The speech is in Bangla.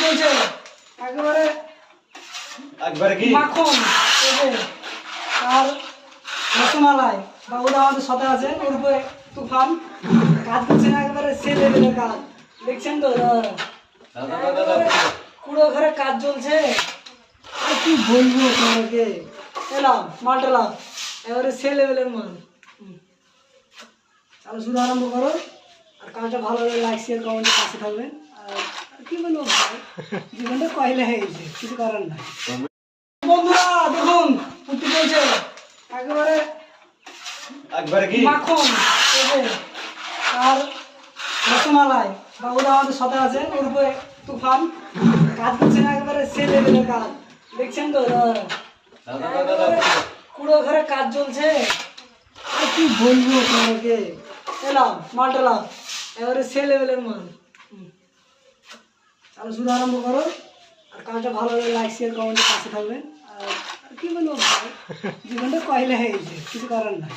চলছে একেবারে একবারে কি মাখন এই যে আর রসমালাই বাবুদা আমাদের সাথে আছে ওরূপে তুফান কাজ করছে না একেবারে সে লেভেলের কাজ দেখছেন তো একেবারে কুড়ো ঘরে কাজ চলছে আর কি বলবো তোমাকে এলাম মালটা এলাম এবারে সে লেভেলের মাল তাহলে শুধু আরম্ভ করো আর কাজটা ভালো লাগে লাইক শেয়ার কমেন্টের পাশে থাকবেন আর কি বলবো ভাই, জীবনটা কয়লা হয়ে গেছে কিছু করার নাই। বন্ধুরা দেখুন উঠতে চলছে একেবারে একবারে কি মাখন এই যে আর রসমালাই বাবুদা আমাদের সাথে আছে ওরূপে তুফান কাজ করছে না একেবারে সে লেভেলের কাজ দেখছেন তো একেবারে কুড়ো ঘরে কাজ চলছে আর কি বলবো তোমাকে এলাম মালটা এলাম এবারে সে লেভেলের মাল তাহলে শুধু আরম্ভ করো আর কাজটা ভালো লাগে লাইক শেয়ার কমেন্টের পাশে থাকবেন আর কি বলবো ভাই, জীবনটা কয়লা হয়ে গেছে কিছু করার নাই।